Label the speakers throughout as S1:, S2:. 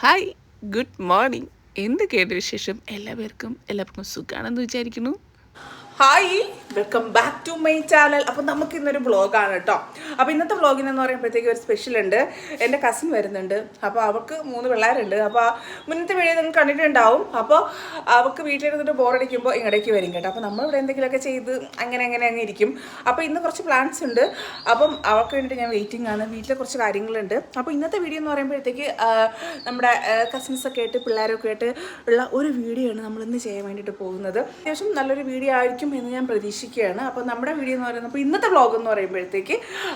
S1: Hi, good morning. എന്തൊക്കെയുണ്ട് വിശേഷം? എല്ലാവർക്കും സുഖമാണെന്ന് വിചാരിക്കുന്നു. Hi, welcome back to my channel. അപ്പോൾ നമുക്ക് ഇന്നൊരു വ്ളോഗാണ് കേട്ടോ. അപ്പോൾ ഇന്നത്തെ വ്ളോഗിനെന്ന് പറയുമ്പോഴത്തേക്ക് ഒരു സ്പെഷ്യൽ ഉണ്ട്. എൻ്റെ കസിൻ വരുന്നുണ്ട്. അപ്പോൾ അവൾക്ക് 3 പിള്ളേരുണ്ട്. അപ്പോൾ മുന്നത്തെ വീഡിയോ നിങ്ങൾ കണ്ടിട്ടുണ്ടാവും. അപ്പോൾ അവൾക്ക് വീട്ടിലിരുന്നിട്ട് ബോറടിക്കുമ്പോൾ ഇങ്ങടേക്ക് വരും കേട്ടോ. അപ്പോൾ നമ്മളിവിടെ എന്തെങ്കിലുമൊക്കെ ചെയ്ത് അങ്ങനെ അങ്ങ് ഇരിക്കും. അപ്പോൾ ഇന്ന് കുറച്ച് പ്ലാൻസ് ഉണ്ട്. അപ്പം അവൾക്ക് വേണ്ടിയിട്ട് ഞാൻ വെയിറ്റിംഗ് ആണ്. വീട്ടിലെ കുറച്ച് കാര്യങ്ങളുണ്ട്. അപ്പോൾ ഇന്നത്തെ വീഡിയോ എന്ന് പറയുമ്പോഴത്തേക്ക് നമ്മുടെ കസിൻസൊക്കെ ആയിട്ട് പിള്ളേരൊക്കെ ആയിട്ട് ഉള്ള ഒരു വീഡിയോ ആണ് നമ്മളിന്ന് ചെയ്യാൻ വേണ്ടിയിട്ട് പോകുന്നത്. അത്യാവശ്യം നല്ലൊരു വീഡിയോ ആയിരിക്കും എന്ന് ഞാൻ പ്രതീക്ഷിക്കുകയാണ്. അപ്പോൾ നമ്മുടെ വീഡിയോ എന്ന് പറയുന്നത് അപ്പോൾ ഇന്നത്തെ വ്ളോഗ് എന്ന് പറയുമ്പോഴത്തേക്ക്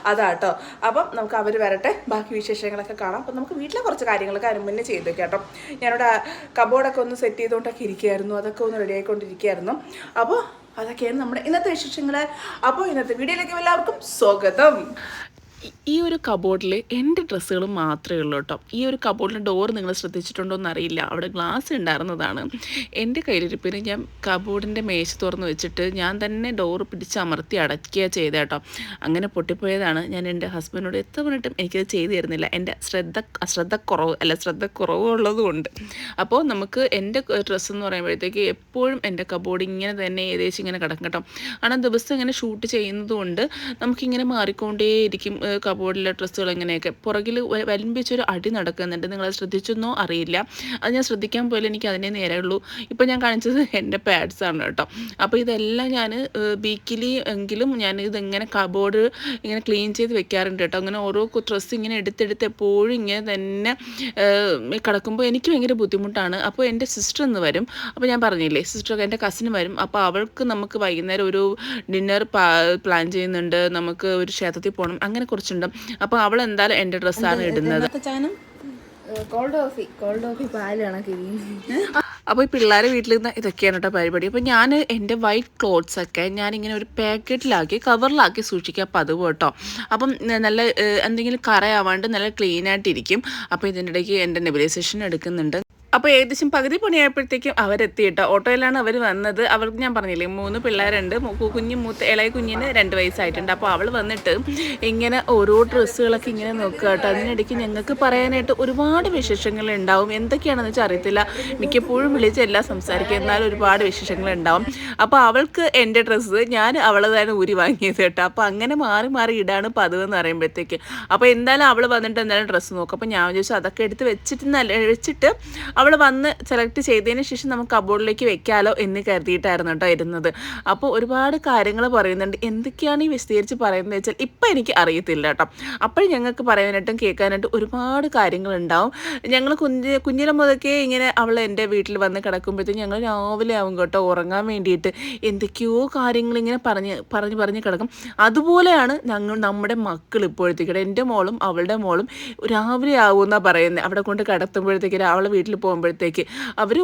S1: അതാട്ടോ. അപ്പം നമുക്ക് അവർ വരട്ടെ, ബാക്കി വിശേഷങ്ങളൊക്കെ കാണാം. അപ്പോൾ നമുക്ക് വീട്ടിലെ കുറച്ച് കാര്യങ്ങളൊക്കെ അതിന് മുന്നേ ചെയ്ത് വെക്കാം കേട്ടോ. ഞാനിവിടെ കബോർഡൊക്കെ ഒന്ന് സെറ്റ് ചെയ്തുകൊണ്ടൊക്കെ ഇരിക്കുകയായിരുന്നു. അതൊക്കെ ഒന്ന് റെഡി ആയിക്കൊണ്ടിരിക്കുകയായിരുന്നു. അപ്പോൾ അതൊക്കെയാണ് നമ്മുടെ ഇന്നത്തെ വിശേഷങ്ങൾ. അപ്പോൾ ഇന്നത്തെ വീഡിയോയിലേക്ക് എല്ലാവർക്കും സ്വാഗതം. ഈ ഒരു കബോർഡിൽ എൻ്റെ ഡ്രസ്സുകൾ മാത്രമേ ഉള്ളൂ കേട്ടോ. ഈ ഒരു കബോർഡിൻ്റെ ഡോർ നിങ്ങൾ ശ്രദ്ധിച്ചിട്ടുണ്ടോ എന്നറിയില്ല, അവിടെ ഗ്ലാസ് ഉണ്ടായിരുന്നതാണ്. എൻ്റെ കയ്യിലിരിപ്പിന് ഞാൻ കബോർഡിൻ്റെ മേശ തുറന്ന് വെച്ചിട്ട് ഞാൻ തന്നെ ഡോർ പിടിച്ചമർത്തി അടയ്ക്കുക ചെയ്ത കേട്ടോ. അങ്ങനെ പൊട്ടിപ്പോയതാണ്. ഞാൻ എൻ്റെ ഹസ്ബൻഡിനോട് എത്ര പറഞ്ഞിട്ടും എനിക്കത് ചെയ്തു തരുന്നില്ല. എൻ്റെ ശ്രദ്ധക്കുറവ് ഉള്ളതുകൊണ്ട്. അപ്പോൾ നമുക്ക് എൻ്റെ ഡ്രസ്സ് എന്ന് പറയുമ്പോഴത്തേക്ക് എപ്പോഴും എൻ്റെ കബോർഡ് ഇങ്ങനെ തന്നെ ഏകദേശം ഇങ്ങനെ കിടക്കും കേട്ടോ. കാരണം ദിവസം ഇങ്ങനെ ഷൂട്ട് ചെയ്യുന്നത് കൊണ്ട് നമുക്കിങ്ങനെ മാറിക്കൊണ്ടേയിരിക്കും കബോർഡിലെ ഡ്രസ്സുകൾ. ഇങ്ങനെയൊക്കെ പുറകിൽ വലിമ്പിച്ചൊരു അടി നടക്കുന്നുണ്ട്. നിങ്ങളത് ശ്രദ്ധിച്ചൊന്നോ അറിയില്ല. അത് ഞാൻ ശ്രദ്ധിക്കാൻ പോലും എനിക്ക് അതിനെ നേരെയുള്ളൂ. ഇപ്പോൾ ഞാൻ കാണിച്ചത് എൻ്റെ പാഡ്സാണ് കേട്ടോ. അപ്പോൾ ഇതെല്ലാം ഞാൻ വീക്കിലി എങ്കിലും ഞാൻ ഇതെങ്ങനെ കബോർഡ് ഇങ്ങനെ ക്ലീൻ ചെയ്ത് വെക്കാറുണ്ട് കേട്ടോ. അങ്ങനെ ഓരോ ഡ്രസ്സ് ഇങ്ങനെ എടുത്തെടുത്ത് എപ്പോഴും ഇങ്ങനെ തന്നെ കിടക്കുമ്പോൾ എനിക്ക് ഭയങ്കര ബുദ്ധിമുട്ടാണ്. അപ്പോൾ എൻ്റെ സിസ്റ്റർ ഇന്ന് വരും. അപ്പോൾ ഞാൻ പറഞ്ഞില്ലേ, സിസ്റ്റർ എൻ്റെ കസിന് വരും. അപ്പോൾ അവൾക്ക് നമുക്ക് വൈകുന്നേരം ഒരു ഡിന്നർ പ്ലാൻ ചെയ്യുന്നുണ്ട്. നമുക്ക് ഒരു ക്ഷേത്രത്തിൽ പോകണം, അങ്ങനെ കുറച്ചുണ്ട്. അപ്പോൾ അവൾ എന്തായാലും എൻ്റെ ഡ്രസ്സാണ് ഇടുന്നത്.
S2: കോൾഡ് കോഫി പാല് കണക്ക്.
S1: അപ്പോൾ ഈ പിള്ളേരെ വീട്ടിൽ നിന്ന് ഇതൊക്കെയാണ് കേട്ടോ പരിപാടി. അപ്പോൾ ഞാൻ എൻ്റെ വൈറ്റ് ക്ലോത്ത്സൊക്കെ ഞാനിങ്ങനെ ഒരു പാക്കറ്റിലാക്കി കവറിലാക്കി സൂക്ഷിക്കാൻ പതിവ് കേട്ടോ. അപ്പം നല്ല എന്തെങ്കിലും കറയാവാണ്ട് നല്ല ക്ലീനായിട്ടിരിക്കും. അപ്പോൾ ഇതിൻ്റെ ഇടയ്ക്ക് എൻ്റെ നെബുലൈസേഷൻ എടുക്കുന്നുണ്ട്. അപ്പോൾ ഏകദേശം പകുതി പണിയായപ്പോഴത്തേക്കും അവരെത്തി കേട്ടോ. ഓട്ടോയിലാണ് അവർ വന്നത്. അവർക്ക് ഞാൻ പറഞ്ഞില്ലേ 3 പിള്ളേരുണ്ട്. ഇളയ കുഞ്ഞിന് 2 വയസ്സായിട്ടുണ്ട്. അപ്പോൾ അവൾ വന്നിട്ട് ഇങ്ങനെ ഓരോ ഡ്രസ്സുകളൊക്കെ ഇങ്ങനെ നോക്കുക കേട്ടോ. അതിനിടയ്ക്ക് ഞങ്ങൾക്ക് പറയാനായിട്ട് ഒരുപാട് വിശേഷങ്ങൾ ഉണ്ടാവും. എന്തൊക്കെയാണെന്ന് വെച്ചാൽ അറിയത്തില്ല. മിക്കപ്പോഴും വിളിച്ച് എല്ലാം സംസാരിക്കുക, എന്നാലും ഒരുപാട് വിശേഷങ്ങൾ ഉണ്ടാവും. അപ്പോൾ അവൾക്ക് എൻ്റെ ഡ്രസ്സ് ഞാൻ അവളതാണ് ഊരി വാങ്ങിയത് കേട്ടോ. അപ്പോൾ അങ്ങനെ മാറി മാറി ഇടാണ് പതിവ് എന്ന് പറയുമ്പോഴത്തേക്ക്. അപ്പോൾ എന്തായാലും അവൾ വന്നിട്ട് എന്തായാലും ഡ്രസ്സ് നോക്കും. അപ്പോൾ ഞാൻ ചോദിച്ചു അതൊക്കെ എടുത്ത് വെച്ചിട്ട് അവൾ വന്ന് സെലക്ട് ചെയ്തതിന് ശേഷം നമുക്ക് കബോർഡിലേക്ക് വെക്കാമല്ലോ എന്ന് കരുതിയിട്ടായിരുന്നു കേട്ടോ ഇരുന്നത്. അപ്പോൾ ഒരുപാട് കാര്യങ്ങൾ പറയുന്നുണ്ട്. എന്തൊക്കെയാണ് ഈ വിശദീകരിച്ച് പറയുന്നത് വെച്ചാൽ ഇപ്പം എനിക്ക് അറിയത്തില്ല കേട്ടോ. അപ്പോൾ ഞങ്ങൾക്ക് പറയാനായിട്ടും കേൾക്കാനായിട്ടും ഒരുപാട് കാര്യങ്ങളുണ്ടാവും. ഞങ്ങൾ കുഞ്ഞിലെ മുതൽക്കേ ഇങ്ങനെ അവൾ എൻ്റെ വീട്ടിൽ വന്ന് കിടക്കുമ്പോഴത്തേക്കും ഞങ്ങൾ രാവിലെ ആവും കേട്ടോ ഉറങ്ങാൻ വേണ്ടിയിട്ട്. എന്തൊക്കെയോ കാര്യങ്ങളിങ്ങനെ പറഞ്ഞ് കിടക്കും. അതുപോലെയാണ് നമ്മുടെ മക്കൾ ഇപ്പോഴത്തേക്കും. എൻ്റെ മോളും അവളുടെ മോളും രാവിലെ ആവുമെന്നാണ് പറയുന്നത്. അവിടെ കൊണ്ട് കിടത്തുമ്പോഴത്തേക്ക് അവളെ വീട്ടിൽ പോകുമ്പോഴത്തേക്ക് അവർ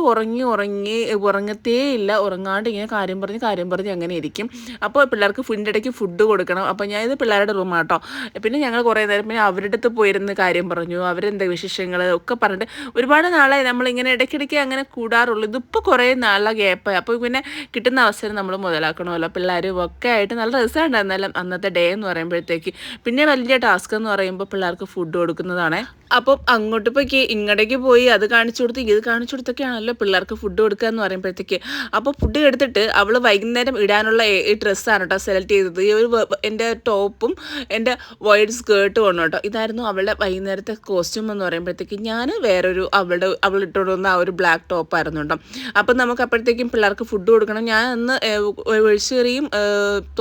S1: ഉറങ്ങത്തേ ഇല്ല. ഉറങ്ങാണ്ട് ഇങ്ങനെ കാര്യം പറഞ്ഞ് അങ്ങനെ ഇരിക്കും. അപ്പോൾ പിള്ളേർക്ക് ഇടയ്ക്ക് ഫുഡ് കൊടുക്കണം. അപ്പോൾ ഞാൻ ഇത് പിള്ളേരുടെ റൂമാട്ടോ. പിന്നെ ഞങ്ങൾ കുറേ നേരം പിന്നെ അവരുടെ അടുത്ത് പോയിരുന്ന് കാര്യം പറഞ്ഞു. അവരെന്താ വിശേഷങ്ങൾ ഒക്കെ പറഞ്ഞിട്ട് ഒരുപാട് നാളായി നമ്മളിങ്ങനെ ഇടയ്ക്കിടയ്ക്ക് അങ്ങനെ കൂടാറുള്ളൂ. ഇതിപ്പോൾ കുറേ നാളെ ഗ്യാപ്പായി. അപ്പോൾ പിന്നെ കിട്ടുന്ന അവസരം നമ്മൾ മുതലാക്കണമല്ലോ. പിള്ളേരും ഒക്കെ ആയിട്ട് നല്ല രസമുണ്ടായിരുന്നാലും അന്നത്തെ ഡേ എന്ന് പറയുമ്പോഴത്തേക്ക്. പിന്നെ വലിയ ടാസ്ക് എന്ന് പറയുമ്പോൾ പിള്ളേർക്ക് ഫുഡ് കൊടുക്കുന്നതാണ്. അപ്പം അങ്ങോട്ട് പോയി ഇങ്ങോട്ടേക്ക് പോയി അത് കാണിച്ചു കൊടുത്ത് ഇത് കാണിച്ചു കൊടുത്തൊക്കെയാണല്ലോ പിള്ളേർക്ക് ഫുഡ് കൊടുക്കുക എന്ന് പറയുമ്പോഴത്തേക്ക്. അപ്പോൾ ഫുഡ് എടുത്തിട്ട് അവൾ വൈകുന്നേരം ഇടാനുള്ള ഈ ഡ്രസ്സാണ് കേട്ടോ സെലക്ട് ചെയ്തത്. ഈ ഒരു എൻ്റെ ടോപ്പും എൻ്റെ വൈറ്റ് സ്കേർട്ടും ആണ് കേട്ടോ. ഇതായിരുന്നു അവളുടെ വൈകുന്നേരത്തെ കോസ്റ്റ്യൂം എന്ന് പറയുമ്പോഴത്തേക്ക്. ഞാൻ വേറൊരു അവൾ ഇട്ടുകൊണ്ടുവന്ന ആ ഒരു ബ്ലാക്ക് ടോപ്പായിരുന്നു കേട്ടോ. അപ്പം നമുക്ക് അപ്പോഴത്തേക്കും പിള്ളേർക്ക് ഫുഡ് കൊടുക്കണം. ഞാൻ അന്ന് ഒഴിച്ചുകറിയും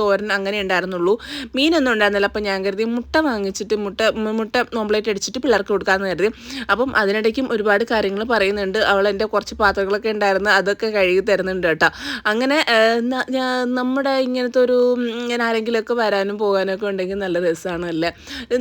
S1: തോരൻ അങ്ങനെ ഉണ്ടായിരുന്നുള്ളൂ. മീനൊന്നും ഉണ്ടായിരുന്നില്ല. അപ്പം ഞാൻ കരുതി മുട്ട വാങ്ങിച്ചിട്ട് മുട്ട ഓംപ്ലേറ്റ് അടിച്ചിട്ട് പിള്ളേർക്ക് കൊടുക്കാമെന്ന് കരുതി. അപ്പം അതിനിടയ്ക്കും ഒരുപാട് കാര്യങ്ങൾ പറയുന്നുണ്ട്. അവൾ എൻ്റെ കുറച്ച് പാത്രങ്ങളൊക്കെ ഉണ്ടായിരുന്നു, അതൊക്കെ കഴുകി തരുന്നുണ്ട് കേട്ടോ. അങ്ങനെ നമ്മുടെ ഇങ്ങനത്തെ ഒരു ഇങ്ങനെ ആരെങ്കിലുമൊക്കെ വരാനും പോകാനൊക്കെ ഉണ്ടെങ്കിൽ നല്ല രസമാണല്ലേ.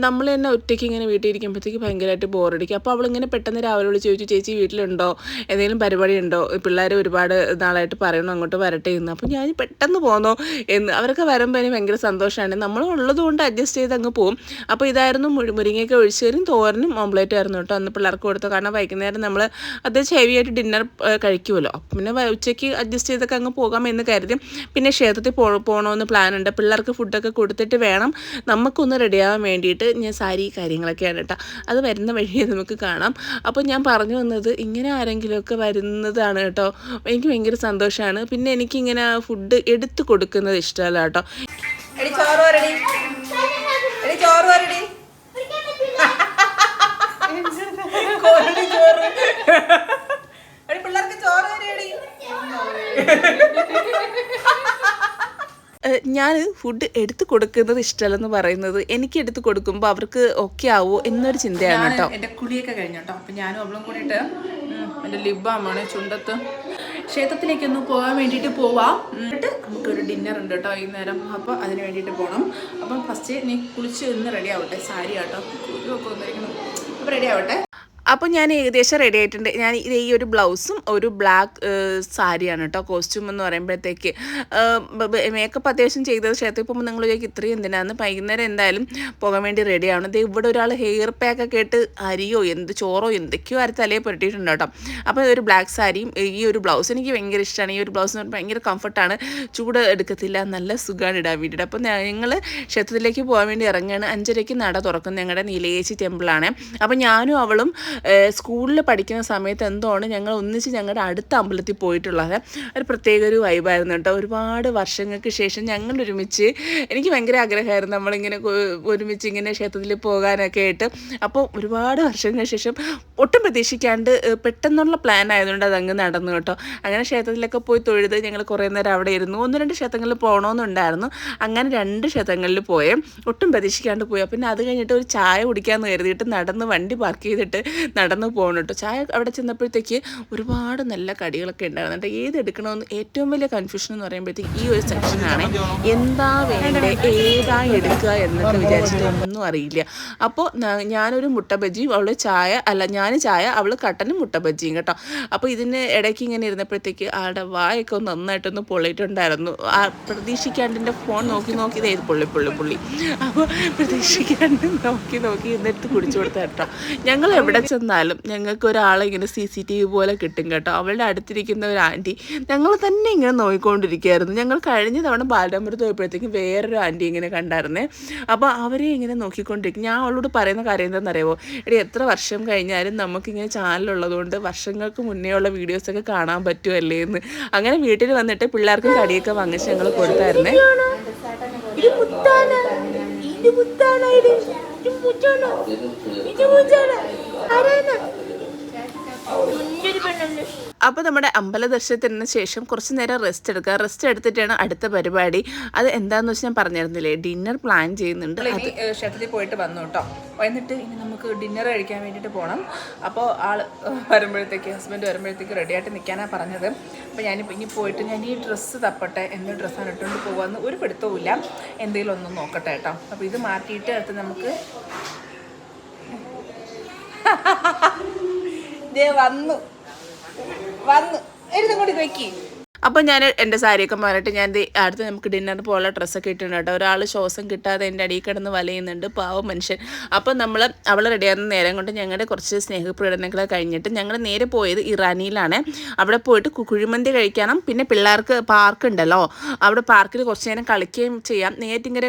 S1: നമ്മൾ തന്നെ ഒറ്റയ്ക്ക് ഇങ്ങനെ വീട്ടിൽ ഇരിക്കുമ്പോഴത്തേക്ക് ഭയങ്കരമായിട്ട് ബോറടിക്കും. അപ്പോൾ അവളിങ്ങനെ പെട്ടെന്ന് രാവിലെ വിളിച്ച് ചോദിച്ചു, ചേച്ചി വീട്ടിലുണ്ടോ, എന്തെങ്കിലും പരിപാടി ഉണ്ടോ, പിള്ളേർ ഒരുപാട് നാളായിട്ട് പറയണം അങ്ങോട്ട് വരട്ടെ എന്ന്. അപ്പോൾ ഞാൻ പെട്ടെന്ന് പോന്നോ എന്ന്. അവരൊക്കെ വരുമ്പോൾ എനിക്ക് ഭയങ്കര സന്തോഷമാണ്. നമ്മളുള്ളത് കൊണ്ട് അഡ്ജസ്റ്റ് ചെയ്ത് അങ്ങ് പോകും. അപ്പോൾ ഇതായിരുന്നു മുരിങ്ങയൊക്കെ ഒഴിച്ചേരും തോരനും ഓംപ്ലേറ്റ് ആയിരുന്നു കേട്ടോ അന്ന് പിള്ളേർക്ക് കൊടുത്തു. കാരണം വൈകുന്നേരം നമ്മൾ അത്യാവശ്യം ഹെവിയായിട്ട് ഡിന്നർ കഴിക്കുമല്ലോ. അപ്പം പിന്നെ ഉച്ചയ്ക്ക് അഡ്ജസ്റ്റ് ചെയ്തൊക്കെ അങ്ങ് പോകാമെന്ന് കരുതി. പിന്നെ ക്ഷേത്രത്തിൽ പോകണമെന്ന് പ്ലാനുണ്ട്. പിള്ളേർക്ക് ഫുഡൊക്കെ കൊടുത്തിട്ട് വേണം നമുക്കൊന്ന് റെഡിയാവാൻ വേണ്ടിയിട്ട്. ഞാൻ സാരി കാര്യങ്ങളൊക്കെയാണ് കേട്ടോ, അത് വരുന്ന വഴിയെ നമുക്ക് കാണാം. അപ്പോൾ ഞാൻ പറഞ്ഞു വന്നത് ഇങ്ങനെ ആരെങ്കിലുമൊക്കെ വരുന്നതാണ് കേട്ടോ, എനിക്ക് ഭയങ്കര സന്തോഷമാണ്. പിന്നെ എനിക്കിങ്ങനെ ഫുഡ് എടുത്തു കൊടുക്കുന്നത് ഇഷ്ടമല്ല കേട്ടോ. ഞാൻ ഫുഡ് എടുത്തു കൊടുക്കുന്നത് ഇഷ്ടമല്ലെന്ന് പറയുന്നത്, എനിക്ക് എടുത്ത് കൊടുക്കുമ്പോൾ അവർക്ക് ഓക്കെ ആവുമോ എന്നൊരു ചിന്തയാണ് കേട്ടോ. എൻ്റെ കുളിയൊക്കെ കഴിഞ്ഞു കേട്ടോ. അപ്പം ഞാനും അവളും കൂടിയിട്ട് എൻ്റെ ലിബാമാണ് ചുണ്ടത്ത് ക്ഷേത്രത്തിലേക്കൊന്ന് പോകാൻ വേണ്ടിയിട്ട് പോവാം. എന്നിട്ട് നമുക്കൊരു ഡിന്നർ ഉണ്ട് കേട്ടോ വൈകുന്നേരം. അപ്പോൾ അതിന് വേണ്ടിയിട്ട് പോകണം. അപ്പം ഫസ്റ്റ് നീ കുളിച്ച് ഒന്ന് റെഡി ആവട്ടെ. സാരി കേട്ടോ കുരുവൊക്കെ വന്നിരിക്കണം. അപ്പോൾ റെഡി ആവട്ടെ. അപ്പോൾ ഞാൻ ഏകദേശം റെഡി ആയിട്ടുണ്ട്. ഞാൻ ഈ ഒരു ബ്ലൗസും ഒരു ബ്ലാക്ക് സാരിയാണ് കേട്ടോ കോസ്റ്റ്യൂം എന്ന് പറയുമ്പോഴത്തേക്ക്. മേക്കപ്പ് അത്യാവശ്യം ചെയ്തത് ക്ഷേത്രത്തിൽ പോകുമ്പോൾ നിങ്ങൾ ചോദിക്കും ഇത്രയും എന്തിനാന്ന്. വൈകുന്നേരം എന്തായാലും പോകാൻ വേണ്ടി റെഡിയാണ്. ഇത് ഇവിടെ ഒരാൾ ഹെയർ പാക്കൊക്കെ ഇട്ട് അരിയോ ചോറോ എന്തൊക്കെയോ അരി തലയെ പുരട്ടിയിട്ടുണ്ട് കേട്ടോ. അപ്പോൾ ഒരു ബ്ലാക്ക് സാരിയും ഈ ഒരു ബ്ലൗസ് എനിക്ക് ഭയങ്കര ഇഷ്ടമാണ്. ഈ ഒരു ബ്ലൗസ് എന്ന് പറഞ്ഞാൽ ഭയങ്കര കംഫർട്ടാണ്, ചൂട് എടുക്കത്തില്ല, നല്ല സുഖമാണ് ഇടാൻ വേണ്ടിയിട്ട്. അപ്പോൾ ഞങ്ങൾ ക്ഷേത്രത്തിലേക്ക് പോകാൻ വേണ്ടി ഇറങ്ങുകയാണ്. 5:30 നട തുറക്കും. ഞങ്ങളുടെ നീലേച്ചി ടെമ്പിളാണ്. അപ്പോൾ ഞാനും അവളും സ്കൂളിൽ പഠിക്കുന്ന സമയത്ത് എന്താണ് ഞങ്ങൾ ഒന്നിച്ച് ഞങ്ങളുടെ അടുത്ത അമ്പലത്തിൽ പോയിട്ടുള്ളത്. ഒരു പ്രത്യേക ഒരു വൈബായിരുന്നു കേട്ടോ. ഒരുപാട് വർഷങ്ങൾക്ക് ശേഷം ഞങ്ങൾ ഒരുമിച്ച്, എനിക്ക് ഭയങ്കര ആഗ്രഹമായിരുന്നു നമ്മളിങ്ങനെ ഒരുമിച്ച് ഇങ്ങനെ ക്ഷേത്രത്തിൽ പോകാനൊക്കെ ആയിട്ട്. അപ്പോൾ ഒരുപാട് വർഷങ്ങൾക്ക് ശേഷം ഒട്ടും പ്രതീക്ഷിക്കാണ്ട് പെട്ടെന്നുള്ള പ്ലാൻ ആയതുകൊണ്ട് അതങ്ങ് നടന്നു കേട്ടോ. അങ്ങനെ ക്ഷേത്രത്തിലൊക്കെ പോയി തൊഴുത് ഞങ്ങൾ കുറേ നേരം അവിടെ ഇരുന്നു. 1-2 ക്ഷേത്രങ്ങളിൽ പോകണമെന്നുണ്ടായിരുന്നു. അങ്ങനെ 2 ക്ഷേത്രങ്ങളിൽ പോയേ, ഒട്ടും പ്രതീക്ഷിക്കാണ്ട് പോയി. പിന്നെ അത് കഴിഞ്ഞിട്ട് ഒരു ചായ കുടിക്കാമെന്ന് കരുതിയിട്ട് നടന്ന് വണ്ടി പാർക്ക് ചെയ്തിട്ട് നടന്നു പോകണം കേട്ടോ. ചായ അവിടെ ചെന്നപ്പോഴത്തേക്ക് ഒരുപാട് നല്ല കടികളൊക്കെ ഉണ്ടായിരുന്നു കേട്ടോ. ഏത് എടുക്കണമെന്ന് ഏറ്റവും വലിയ കൺഫ്യൂഷൻ എന്ന് പറയുമ്പോഴത്തേക്ക് ഈ ഒരു സെക്ഷനാണ്. എന്താ വേണ്ടേ, ഏതാ എടുക്കുക എന്നൊക്കെ വിചാരിച്ചിട്ട് ഒന്നും അറിയില്ല. അപ്പോൾ ഞാനൊരു മുട്ട ബജിയും അവൾ ഞാൻ ചായ അവൾ കട്ടനും മുട്ട ബജിയും കേട്ടോ. അപ്പോൾ ഇതിന് ഇടയ്ക്ക് ഇങ്ങനെ ഇരുന്നപ്പോഴത്തേക്ക് ആളുടെ വായൊക്കെ ഒന്ന് നന്നായിട്ടൊന്ന് പൊള്ളിയിട്ടുണ്ടായിരുന്നു. പ്രതീക്ഷിക്കാണ്ട് എൻ്റെ ഫോൺ നോക്കി ഇതേത് പുള്ളി. അപ്പോൾ പ്രതീക്ഷിക്കാണ്ട് നോക്കി എന്നിട്ട് കുടിച്ചു കൊടുത്ത കേട്ടോ. ഞങ്ങൾ എവിടെ ചെന്നാലും ഞങ്ങൾക്ക് ഒരാളെ ഇങ്ങനെ CCTV പോലെ കിട്ടും കേട്ടോ. അവളുടെ അടുത്തിരിക്കുന്ന ഒരു ആൻറ്റി ഞങ്ങൾ തന്നെ ഇങ്ങനെ നോക്കിക്കൊണ്ടിരിക്കുകയായിരുന്നു. ഞങ്ങൾ കഴിഞ്ഞ തവണ ബാലമൃത് പോയപ്പോഴത്തേക്കും വേറൊരു ആൻറ്റി ഇങ്ങനെ കണ്ടായിരുന്നേ. അപ്പോൾ അവരെ ഇങ്ങനെ നോക്കിക്കൊണ്ടിരിക്കും. ഞാൻ അവളോട് പറയുന്ന കാര്യം എന്താണെന്നറിയാമോ, എടി എത്ര വർഷം കഴിഞ്ഞാലും നമുക്കിങ്ങനെ ചാനലുള്ളതുകൊണ്ട് വർഷങ്ങൾക്ക് മുന്നേ ഉള്ള വീഡിയോസൊക്കെ കാണാൻ പറ്റുമല്ലേ എന്ന്. അങ്ങനെ വീട്ടിൽ വന്നിട്ട് പിള്ളേർക്ക് കടിയൊക്കെ വാങ്ങിച്ച് ഞങ്ങൾ കൊടുത്തായിരുന്നേ. അപ്പോൾ നമ്മുടെ അമ്പല ദർശനത്തിന് ശേഷം കുറച്ച് നേരം റെസ്റ്റ് എടുക്കുക. റെസ്റ്റ് എടുത്തിട്ടാണ് അടുത്ത പരിപാടി. അത് എന്താണെന്ന് വെച്ചാൽ ഞാൻ പറഞ്ഞിരുന്നില്ലേ, ഡിന്നർ പ്ലാൻ ചെയ്യുന്നുണ്ട്. അത് ക്ഷേത്രത്തിൽ പോയിട്ട് വന്നു കേട്ടോ. വന്നിട്ട് ഇനി നമുക്ക് ഡിന്നർ കഴിക്കാൻ വേണ്ടിയിട്ട് പോകണം. അപ്പോൾ ഹസ്ബൻഡ് വരുമ്പോഴത്തേക്ക് റെഡിയായിട്ട് നിൽക്കാനാണ് പറഞ്ഞത്. അപ്പോൾ ഞാനിപ്പോൾ ഇനി പോയിട്ട് ഞാൻ ഈ ഡ്രസ്സ് തപ്പട്ടെ, എന്ത് ഡ്രസ്സാണ് ഇട്ടുകൊണ്ട് പോകാമെന്ന് ഒരു പിടുത്തവുമില്ല. എന്തെങ്കിലും ഒന്നും നോക്കട്ടെ കേട്ടോ. അപ്പോൾ ഇത് മാറ്റിയിട്ട് അടുത്ത് നമുക്ക് വന്നു എഴുതും കൂടി വെക്കി. അപ്പോൾ ഞാൻ എൻ്റെ സാരിയൊക്കെ മാറിയിട്ട് ഞാൻ അടുത്ത് നമുക്ക് ഡിന്നറിന് പോലുള്ള ഡ്രസ്സൊക്കെ ഇട്ടിട്ടുണ്ട് കേട്ടോ. ഒരാൾ ശ്വാസം കിട്ടാതെ എൻ്റെ അടിയിൽ കിടന്ന് വലയുന്നുണ്ട്, പാവം മനുഷ്യൻ. അപ്പോൾ അവൾ റെഡിയാകുന്ന നേരം കൊണ്ട് ഞങ്ങളുടെ കുറച്ച് സ്നേഹപ്രകടനങ്ങളൊക്കെ കഴിഞ്ഞിട്ട് ഞങ്ങൾ നേരെ പോയത് ഇറാനിയിലാണ്. അവിടെ പോയിട്ട് കുഴിമന്തി കഴിക്കണം. പിന്നെ പിള്ളേർക്ക് പാർക്ക് ഉണ്ടല്ലോ, അവിടെ പാർക്കിൽ കുറച്ച് നേരം കളിക്കുകയും ചെയ്യാം. നെയ്യാറ്റിൻകര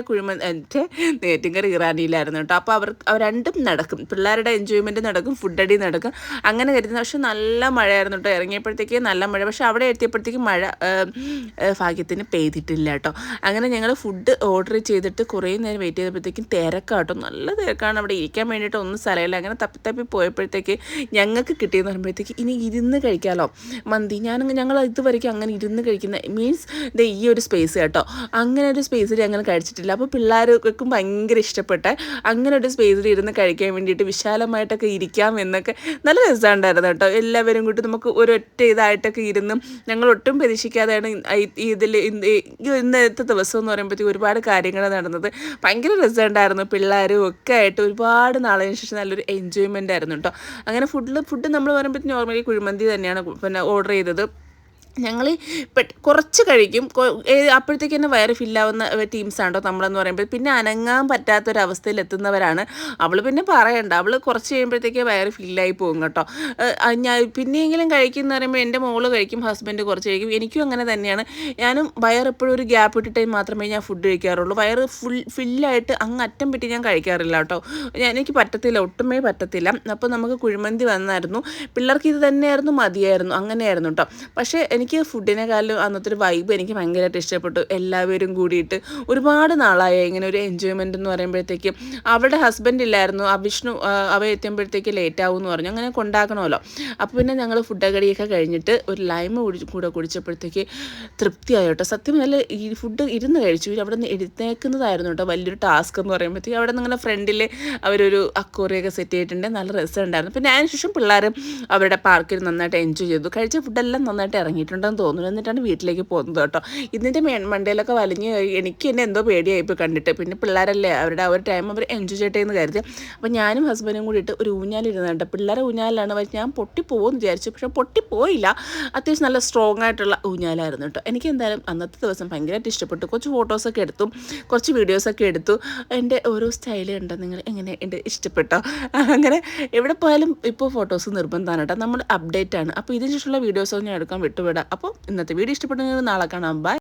S1: ഇറാനിയിലായിരുന്നു കേട്ടോ. അപ്പോൾ അവർ രണ്ടും നടക്കും, പിള്ളേരുടെ എൻജോയ്മെൻറ്റ് നടക്കും, ഫുഡ് അടി നടക്കും. അങ്ങനെ കരുതുന്നത്. പക്ഷെ നല്ല മഴയായിരുന്നു കേട്ടോ. ഇറങ്ങിയപ്പോഴത്തേക്ക് നല്ല മഴ. പക്ഷെ അവിടെ എത്തിയപ്പോഴത്തേക്ക് മഴ ഭാഗ്യത്തിന് പെയ്തിട്ടില്ല കേട്ടോ. അങ്ങനെ ഞങ്ങൾ ഫുഡ് ഓർഡർ ചെയ്തിട്ട് കുറേ നേരം വെയിറ്റ് ചെയ്തപ്പോഴത്തേക്കും തിരക്കാട്ടോ, നല്ല തിരക്കാണ്. അവിടെ ഇരിക്കാൻ വേണ്ടിയിട്ട് ഒന്നും സ്ഥലമില്ല. അങ്ങനെ തപ്പി പോയപ്പോഴത്തേക്ക് ഞങ്ങൾക്ക് കിട്ടിയെന്ന് പറയുമ്പോഴത്തേക്ക് ഇനി ഇരുന്ന് കഴിക്കാമല്ലോ മന്തി. ഞങ്ങൾ ഇതുവരെയ്ക്കും അങ്ങനെ ഇരുന്ന് കഴിക്കുന്ന മീൻസ് ഈ ഒരു സ്പേസ് കേട്ടോ. അങ്ങനെ ഒരു സ്പേസിൽ ഞങ്ങൾ കഴിച്ചിട്ടില്ല. അപ്പോൾ പിള്ളേർക്കും ഭയങ്കര ഇഷ്ടപ്പെട്ടെ അങ്ങനെ ഒരു സ്പേസിൽ ഇരുന്ന് കഴിക്കാൻ വേണ്ടിയിട്ട് വിശാലമായിട്ടൊക്കെ ഇരിക്കാം എന്നൊക്കെ നല്ല രസമുണ്ടായിരുന്നു കേട്ടോ. എല്ലാവരും കൂട്ടി നമുക്ക് ഒരൊറ്റ ഇതായിട്ടൊക്കെ ഇരുന്ന് ഞങ്ങൾ ഒട്ടും പ്രതീക്ഷിക്കാതെയാണ് ഇന്നത്തെ ദിവസം എന്ന് പറയുമ്പോഴത്തേക്ക് ഒരുപാട് കാര്യങ്ങൾ നടന്നത്. ഭയങ്കര രസമുണ്ടായിരുന്നു. പിള്ളേരും ഒക്കെ ആയിട്ട് ഒരുപാട് നാളിന് ശേഷം നല്ലൊരു എൻജോയ്മെൻ്റ് ആയിരുന്നു കേട്ടോ. അങ്ങനെ ഫുഡ് നമ്മൾ പറയുമ്പോഴത്തേക്ക് നോർമലി കുഴിമന്തി തന്നെയാണ് പിന്നെ ഓർഡർ ചെയ്തത്. ഞങ്ങൾ കുറച്ച് കഴിക്കും. അപ്പോഴത്തേക്ക് തന്നെ വയറ് ഫില്ലാവുന്ന ടീംസാണ് കേട്ടോ നമ്മളെന്ന് പറയുമ്പോൾ. പിന്നെ അനങ്ങാൻ പറ്റാത്തൊരവസ്ഥയിൽ എത്തുന്നവരാണ്. അവൾ പിന്നെ പറയണ്ട. അവൾ കുറച്ച് കഴിയുമ്പോഴത്തേക്ക് വയറ് ഫില്ലായി പോകും കേട്ടോ. ഞാൻ പിന്നെയെങ്കിലും കഴിക്കുമെന്ന് പറയുമ്പോൾ എൻ്റെ മോള് കഴിക്കും, ഹസ്ബൻഡ് കുറച്ച് കഴിക്കും. എനിക്കും അങ്ങനെ തന്നെയാണ്. ഞാനും വയറ് എപ്പോഴും ഒരു ഗ്യാപ്പ് ഇട്ടിട്ടേ മാത്രമേ ഞാൻ ഫുഡ് കഴിക്കാറുള്ളൂ. വയറ് ഫില്ലായിട്ട് അങ്ങ് അറ്റം പിട്ടി ഞാൻ കഴിക്കാറില്ല കേട്ടോ. എനിക്ക് പറ്റത്തില്ല, ഒട്ടുമേ പറ്റത്തില്ല. അപ്പോൾ നമുക്ക് കുഴിമന്തി വന്നായിരുന്നു. പിള്ളേർക്ക് ഇത് തന്നെയായിരുന്നു മതിയായിരുന്നു, അങ്ങനെയായിരുന്നു കേട്ടോ. പക്ഷേ എനിക്ക് ഫുഡിനെക്കാളും അന്നത്തെ ഒരു വൈബ് എനിക്ക് ഭയങ്കരമായിട്ട് ഇഷ്ടപ്പെട്ടു. എല്ലാവരും കൂടിയിട്ട് ഒരുപാട് നാളായി ഇങ്ങനെ ഒരു എൻജോയ്മെൻറ്റ് എന്ന് പറയുമ്പോഴത്തേക്കും. അവളുടെ ഹസ്ബൻഡ് ഇല്ലായിരുന്നു, വിഷ്ണു അവ എത്തുമ്പോഴത്തേക്ക് ലേറ്റ് ആവും എന്ന് പറഞ്ഞു. അങ്ങനെ കൊണ്ടാക്കണമല്ലോ. അപ്പോൾ പിന്നെ ഞങ്ങൾ ഫുഡ് കടിയൊക്കെ കഴിഞ്ഞിട്ട് ഒരു ലൈം കൂടെ കുടിച്ചപ്പോഴത്തേക്ക് തൃപ്തിയായി കേട്ടോ. സത്യം നല്ല ഈ ഫുഡ് ഇരുന്ന് കഴിച്ചു. അവിടെ നിന്ന് എഴുന്നേക്കുന്നതായിരുന്നു കേട്ടോ വലിയൊരു ടാസ്ക് എന്ന് പറയുമ്പോഴത്തേക്ക്. അവിടെ നിന്ന് ഫ്രണ്ടിൽ അവരൊരു അക്കോറിയൊക്കെ സെറ്റ് ചെയ്തിട്ടുണ്ട്, നല്ല രസമുണ്ടായിരുന്നു. പിന്നെ അതിനുശേഷം പിള്ളേർ അവരുടെ പാർക്കിൽ നന്നായിട്ട് എൻജോയ് ചെയ്തു. കഴിച്ച ഫുഡെല്ലാം നന്നായിട്ട് ഇറങ്ങിയിട്ടുണ്ടെന്ന് തോന്നുന്നു. എന്നിട്ടാണ് വീട്ടിലേക്ക് പോകുന്നത് കേട്ടോ. ഇതിൻ്റെ മണ്ടയിലൊക്കെ വലിഞ്ഞ് എനിക്ക് തന്നെ എന്തോ പേടിയായിപ്പോൾ കണ്ടിട്ട്. പിന്നെ പിള്ളേരല്ലേ, അവരുടെ ആ ഒരു ടൈം അവർ എൻജോയ് ചെയ്യട്ടെ എന്ന് കരുതി. അപ്പോൾ ഞാനും ഹസ്ബൻഡും കൂടിയിട്ട് ഒരു ഊഞ്ഞാലിരുന്ന് കേട്ടോ. പിള്ളേരെ ഊഞ്ഞാലാണ്, ഞാൻ പൊട്ടിപ്പോകുമെന്ന് വിചാരിച്ചു. പക്ഷേ പൊട്ടിപ്പോയില്ല. അത്യാവശ്യം നല്ല സ്ട്രോങ് ആയിട്ടുള്ള ഊഞ്ഞാലായിരുന്നു കേട്ടോ. എനിക്ക് എന്തായാലും അന്നത്തെ ദിവസം ഭയങ്കരമായിട്ട് ഇഷ്ടപ്പെട്ടു. കുറച്ച് ഫോട്ടോസൊക്കെ എടുത്തു, കുറച്ച് വീഡിയോസൊക്കെ എടുത്തു. എൻ്റെ ഓരോ സ്റ്റൈൽ കണ്ടോ നിങ്ങൾ, എങ്ങനെ ഉണ്ട്, ഇഷ്ടപ്പെട്ടോ? അങ്ങനെ എവിടെ പോയാലും ഇപ്പോൾ ഫോട്ടോസ് നിർബന്ധമാണ് കേട്ടോ. നമ്മൾ അപ്ഡേറ്റ് ആണ്. അപ്പോൾ ഇതിന് ശേഷമുള്ള വീഡിയോസൊന്നും ഞാൻ എടുക്കാൻ വിട്ടുവിടാം. അപ്പോൾ ഇന്നത്തെ വീഡിയോ ഇഷ്ടപ്പെട്ടെങ്കിൽ നാളെ കാണാം. ബൈ.